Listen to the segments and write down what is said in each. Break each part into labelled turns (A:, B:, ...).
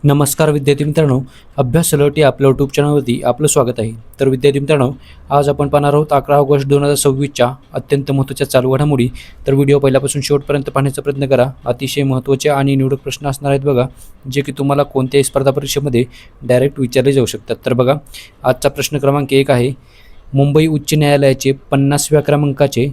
A: नमस्कार विद्यार्थी मित्रांनो, अभ्यास अलर्ट या आपल्या यूट्यूब चॅनलवरती आपलं स्वागत आहे. तर विद्यार्थी मित्रांनो, आज आपण पाहणार आहोत 11 ऑगस्ट 2026च्या अत्यंत महत्त्वाच्या चालू घडामोडी. तर व्हिडिओ पहिल्यापासून शेवटपर्यंत पाहण्याचा प्रयत्न करा. अतिशय महत्त्वाचे आणि निवडक प्रश्न असणार आहेत बघा, जे की तुम्हाला कोणत्याही स्पर्धा परीक्षेमध्ये डायरेक्ट विचारले जाऊ शकतात. तर बघा, आजचा प्रश्न क्रमांक 1 आहे, मुंबई उच्च न्यायालयाचे 50व्या क्रमांकाचे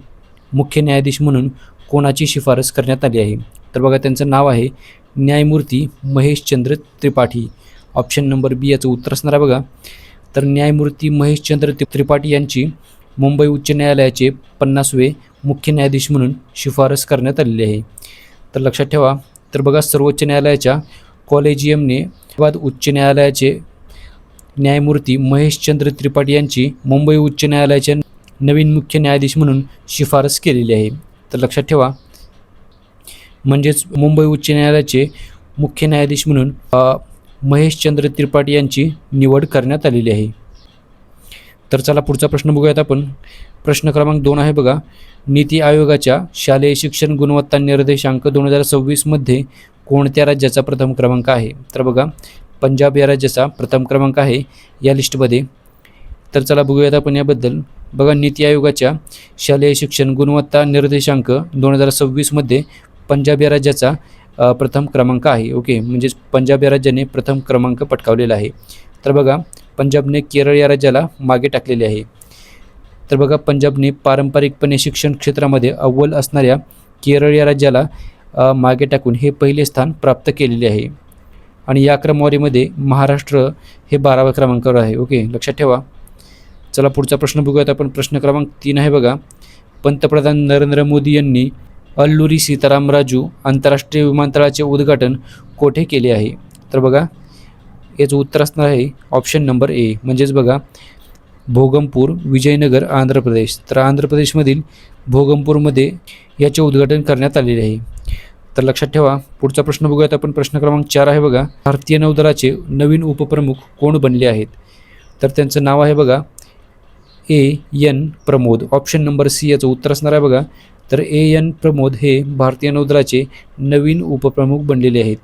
A: मुख्य न्यायाधीश म्हणून कोणाची शिफारस करण्यात आली आहे? तर बघा, त्यांचं नाव आहे न्यायमूर्ती महेशचंद्र त्रिपाठी. ऑप्शन नंबर बी याचं उत्तर असणार आहे बघा. तर न्यायमूर्ती महेशचंद्र त्रिपाठी यांची मुंबई उच्च न्यायालयाचे 50वे मुख्य न्यायाधीश म्हणून शिफारस करण्यात आलेली आहे. तर लक्षात ठेवा. तर बघा, सर्वोच्च न्यायालयाच्या कॉलेजियमने हैदराबाद उच्च न्यायालयाचे न्यायमूर्ती महेशचंद्र त्रिपाठी यांची मुंबई उच्च न्यायालयाचे नवीन मुख्य न्यायाधीश म्हणून शिफारस केलेली आहे. तर लक्षात ठेवा, म्हणजेच मुंबई उच्च न्यायालयाचे मुख्य न्यायाधीश म्हणून महेशचंद्र त्रिपाठी यांची निवड करण्यात आलेली आहे. तर चला पुढचा प्रश्न बघूयात आपण. प्रश्न क्रमांक 2 आहे बघा, नीती आयोगाच्या शालेय शिक्षण गुणवत्ता निर्देशांक 2026मध्ये कोणत्या राज्याचा प्रथम क्रमांक आहे? तर बघा, पंजाब या राज्याचा प्रथम क्रमांक आहे या लिस्टमध्ये. तर चला बघूयात आपण याबद्दल. बघा, नीती आयोगाच्या शालेय शिक्षण गुणवत्ता निर्देशांक 2026मध्ये पंजाब या राज्याचा प्रथम क्रमांक आहे. ओके, म्हणजेच पंजाब या राज्याने प्रथम क्रमांक पटकावलेला आहे. तर बघा, पंजाबने केरळ या राज्याला मागे टाकलेले आहे. तर बघा, पंजाबने पारंपरिकपणे शिक्षण क्षेत्रामध्ये अव्वल असणाऱ्या केरळ या राज्याला मागे टाकून हे पहिले स्थान प्राप्त केलेले आहे. आणि या क्रमवारीमध्ये महाराष्ट्र हे 12व्या क्रमांकावर आहे. ओके, लक्षात ठेवा. चला पुढचा प्रश्न बघूयात आपण. प्रश्न क्रमांक 3 आहे बघा, पंतप्रधान नरेंद्र मोदी यांनी अल्लुरी सीताराम राजू आंतरराष्ट्रीय विमानतळाचे उद्घाटन कोठे केले आहे? तर बघा, याचं उत्तर असणार आहे ऑप्शन नंबर ए, म्हणजेच बघा, भोगमपूर, विजयनगर, आंध्र प्रदेश. तर आंध्र प्रदेशमधील भोगमपूरमध्ये याचे उद्घाटन करण्यात आलेले आहे. तर लक्षात ठेवा. पुढचा प्रश्न बघूयात आपण. प्रश्न क्रमांक 4 आहे बघा, भारतीय नौदलाचे नवीन उपप्रमुख कोण बनले आहेत? तर त्यांचं नाव आहे बघा A.N. Pramod. Option number C याचं उत्तर असणार आहे बघा. तर A.N. प्रमोद हे भारतीय नौदलाचे नवीन उपप्रमुख बनलेले आहेत.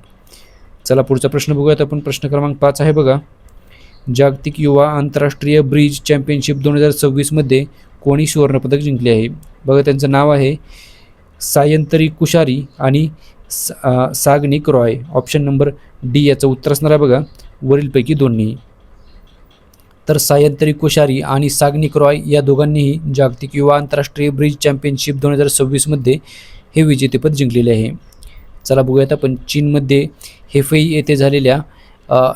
A: चला पुढचा प्रश्न बघूयात आपण. प्रश्न क्रमांक 5 आहे बघा, जागतिक युवा आंतरराष्ट्रीय ब्रिज चॅम्पियनशिप 2026मध्ये कोणी सुवर्णपदक जिंकले आहे? बघा, त्यांचं नाव आहे सायंतरी कुशारी आणि Sagnik Roy. Option number D याचं उत्तर असणार आहे बघा, वरीलपैकी दोन्ही. तर सायंतरी कुशारी आणि सागनिक रॉय या दोघांनीही जागतिक युवा आंतरराष्ट्रीय ब्रिज चॅम्पियनशिप 2026मध्ये हे विजेतेपद जिंकलेले आहे. चला बघूयात आपण. चीनमध्ये हेफई येथे झालेल्या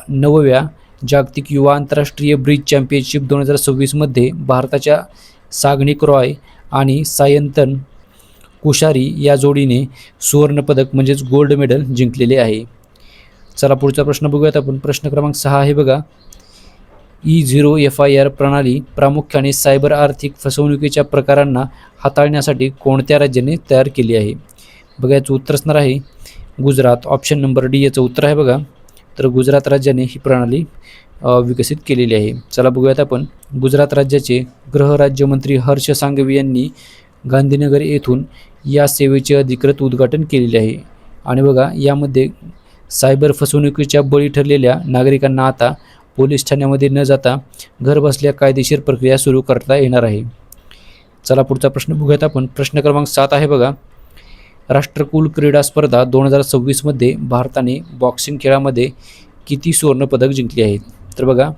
A: 9व्या जागतिक युवा आंतरराष्ट्रीय ब्रिज चॅम्पियनशिप 2026मध्ये भारताच्या सागनिक रॉय आणि सायंतन कुशारी या जोडीने सुवर्णपदक म्हणजेच गोल्ड मेडल जिंकलेले आहे. चला पुढचा प्रश्न बघूयात आपण. प्रश्न क्रमांक 6 आहे बघा, E0FIR प्रणाली प्रामुख्याने सायबर आर्थिक फसवणुकीच्या प्रकारांना हाताळण्यासाठी कोणत्या राज्याने तयार केली आहे? बघा, याचं उत्तर असणार आहे गुजरात. ऑप्शन नंबर डी याचं उत्तर आहे बघा. तर गुजरात राज्याने ही प्रणाली विकसित केलेली आहे. चला बघूयात आपण. गुजरात राज्याचे गृहराज्यमंत्री हर्ष सांघवी यांनी गांधीनगर येथून या सेवेचे अधिकृत उद्घाटन केलेले आहे. आणि बघा, यामध्ये सायबर फसवणुकीच्या बळी ठरलेल्या नागरिकांना आता पोलीस ठाण्यामध्ये न जाता घरबसल्या कायदेशीर प्रक्रिया सुरू करता येणार आहे. चला पुढचा प्रश्न बघूयात आपण. प्रश्न क्रमांक 7 आहे बघा, राष्ट्रकुल क्रीडा स्पर्धा 2026मध्ये भारताने बॉक्सिंग खेळामध्ये किती सुवर्णपदक जिंकली आहेत? तर बघा,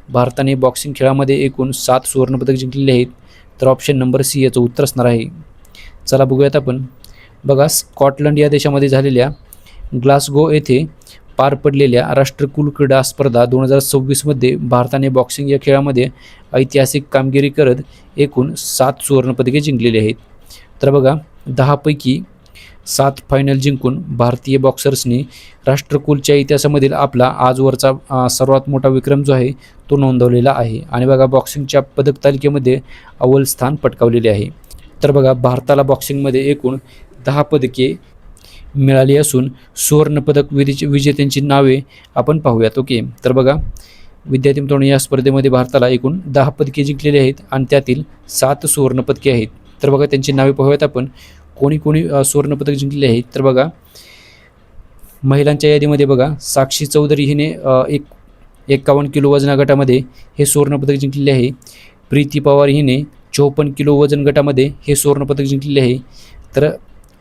A: भारताने बॉक्सिंग खेळामध्ये एकूण 7 सुवर्णपदक जिंकलेले आहेत. तर ऑप्शन नंबर सी याचं उत्तर असणार आहे. चला बघूयात आपण. बघा, स्कॉटलंड या देशामध्ये झालेल्या ग्लासगो येथे पार पडलेल्या राष्ट्रकुल क्रीडा स्पर्धा 2026मध्ये भारताने बॉक्सिंग या खेळामध्ये ऐतिहासिक कामगिरी करत एकूण 7 सुवर्णपदके जिंकलेली आहेत. तर बघा, 10 पैकी 7 फायनल जिंकून भारतीय बॉक्सर्सनी राष्ट्रकुलच्या इतिहासामधील आपला आजवरचा सर्वात मोठा विक्रम जो आहे तो नोंदवलेला आहे. आणि बघा, बॉक्सिंगच्या पदक तालिकेमध्ये अव्वल स्थान पटकावलेले आहे. तर बघा, भारताला बॉक्सिंगमध्ये एकूण 10 पदके मिळाली असून सुवर्णपदक विजेत्यांची नावे आपण पाहूयात. ओके, तर बघा विद्यार्थी मित्रांनो, या स्पर्धेमध्ये भारताला एकूण 10 पदके जिंकलेली आहेत आणि त्यातील 7 सुवर्णपदके आहेत. तर बघा, त्यांची नावे पाहूयात आपण. कोणी कोणी सुवर्णपदक जिंकलेले आहेत? तर बघा, महिलांच्या यादीमध्ये बघा साक्षी चौधरी हिने 51 किलो वजन गटामध्ये हे सुवर्णपदक जिंकलेले आहे. प्रीती पवार हिने 54 किलो वजन गटामध्ये हे सुवर्णपदक जिंकलेले आहे. तर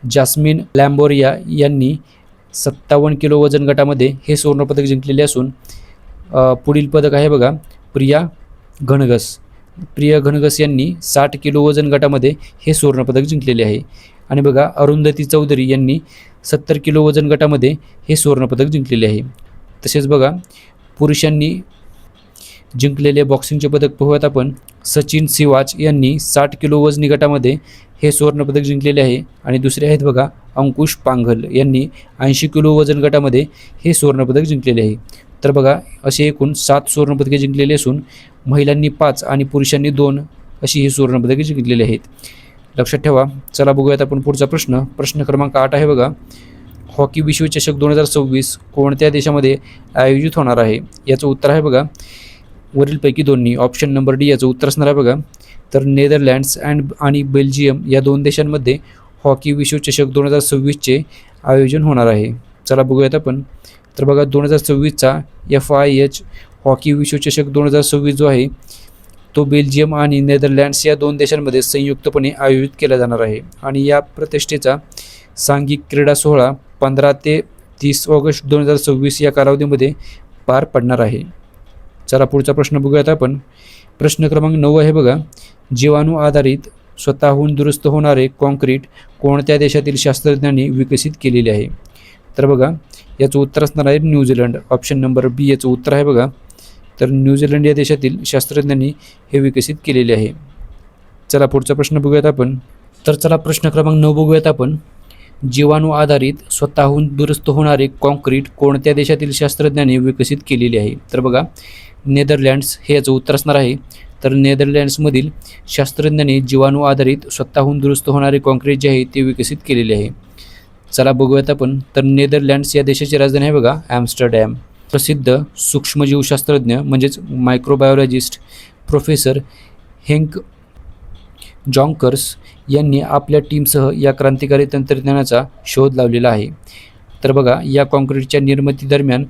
A: जास्मिन लॅम्बोरिया यांनी 57 किलो वजन गटामध्ये हे सुवर्णपदक जिंकलेले असून पुढील पदक आहे बघा प्रिया घनगस यांनी 60 किलो वजन गटामध्ये हे सुवर्णपदक जिंकलेले आहे. आणि बघा अरुंधती चौधरी यांनी 70 किलो वजन गटामध्ये हे सुवर्णपदक जिंकलेले आहे. तसेच बघा पुरुषांनी जिंकलेले बॉक्सिंगचे पदक पाहूयात आपण. सचिन सिवाच यांनी 60 किलो वजनी गटामध्ये हे सुवर्णपदक जिंकलेले आहे. आणि दुसरे आहेत बघा अंकुश पांघल यांनी 80 किलो वजन गटामध्ये हे सुवर्णपदक जिंकलेले आहे. तर बघा असे एकूण 7 सुवर्णपदके जिंकलेले असून महिलांनी 5 आणि पुरुषांनी 2 अशी ही सुवर्णपदके जिंकलेली आहेत. लक्षात ठेवा. चला बघूयात आपण पुढचा प्रश्न क्रमांक 8 आहे बघा. हॉकी विश्वचषक 2026 कोणत्या देशामध्ये आयोजित होणार आहे? याचं उत्तर आहे बघा वरीलपैकी दोन्ही. ऑप्शन नंबर डी याचं उत्तर असणार आहे बघा. तर नेदरलँड्स आणि बेल्जियम या 2 देशांमध्ये हॉकी विश्वचषक 2026चे आयोजन होणार आहे. चला बघूयात आपण. तर बघा 2026चा FIH हॉकी विश्वचषक 2026 जो आहे तो बेल्जियम आणि नेदरलँड्स या 2 देशांमध्ये संयुक्तपणे आयोजित केला जाणार आहे. आणि या प्रतिष्ठेचा सांघिक क्रीडा सोहळा 15 ते 30 ऑगस्ट 2026 या कालावधीमध्ये पार पडणार आहे. चला पुढचा प्रश्न बघूयात आपण. प्रश्न क्रमांक 9 आहे बघा. जीवाणू आधारित स्वतःहून दुरुस्त होणारे कॉन्क्रीट कोणत्या देशातील शास्त्रज्ञांनी विकसित केलेले आहे? तर बघा याचं उत्तर असणार आहे न्यूझीलंड. ऑप्शन नंबर बी याचं उत्तर आहे बघा. तर न्यूझीलंड या देशातील शास्त्रज्ञांनी हे विकसित केलेले आहे. चला पुढचा प्रश्न बघूयात आपण. तर चला प्रश्न क्रमांक 9 बघूयात आपण. जीवाणू आधारित स्वतःहून दुरुस्त होणारे कॉन्क्रीट कोणत्या देशातील शास्त्रज्ञांनी विकसित केलेले आहे? तर बघा नेदरलँड्स हे याचं उत्तर असणार आहे. तर नेदरलँड्समधील शास्त्रज्ञांनी जीवाणू आधारित स्वतःहून दुरुस्त होणारे कॉन्क्रीट जे आहे ते विकसित केलेले आहे. चला बघूयात आपण. तर नेदरलँड्स या देशाची राजधानी आहे बघा ॲम्स्टरडॅम. प्रसिद्ध सूक्ष्मजीवशास्त्रज्ञ म्हणजेच मायक्रोबायोलॉजिस्ट प्रोफेसर हेंक जॉन्कर्स यांनी आपल्या टीमसह या क्रांतिकारी तंत्रज्ञानाचा शोध लावलेला आहे. तर बघा या कॉन्क्रीटच्या निर्मिती दरम्यान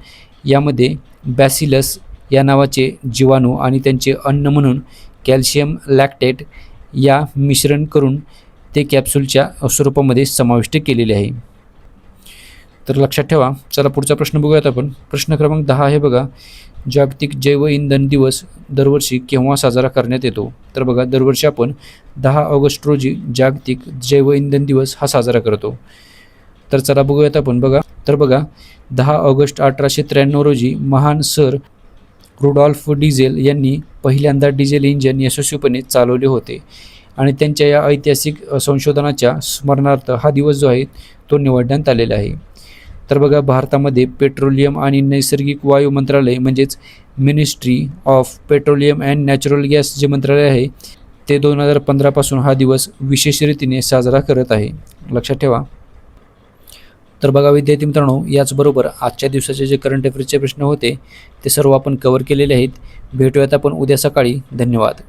A: यामध्ये बॅसिलस या नावाचे जीवाणू आणि त्यांचे अन्न म्हणून कॅल्शियम लॅक्टेट या मिश्रण करून ते कॅप्सूलच्या स्वरूपामध्ये समाविष्ट केलेले आहे. तर लक्षात ठेवा. चला पुढचा प्रश्न बघूयात आपण. प्रश्न क्रमांक 10 आहे बघा. जागतिक जैवइंधन दिवस दरवर्षी केव्हा साजरा करण्यात येतो? तर बघा दरवर्षी आपण 10 ऑगस्ट रोजी जागतिक जैवइंधन दिवस हा साजरा करतो. तर चला बघूयात आपण. तर बघा 10 ऑगस्ट 1893 रोजी महान सर रुडॉल्फ डिझेल यांनी पहिल्यांदा डिझेल इंजिन यशस्वीपणे चालवले होते. आणि त्यांच्या या ऐतिहासिक संशोधनाच्या स्मरणार्थ हा दिवस जो आहे तो निवडण्यात आलेला आहे. तर बघा भारतामध्ये पेट्रोलियम आणि नैसर्गिक वायू मंत्रालय म्हणजेच ministry of petroleum and natural gas जे मंत्रालय आहे ते 2015 पासून हा दिवस विशेष रीतीने साजरा करत आहे. लक्षात ठेवा. तर बघा विद्यार्थी मित्रांनो याचबरोबर आजच्या दिवसाचे जे करंट अफेअर्सचे प्रश्न होते ते सर्व आपण कव्हर केलेले आहेत. भेटूयात आपण उद्या सकाळी. धन्यवाद.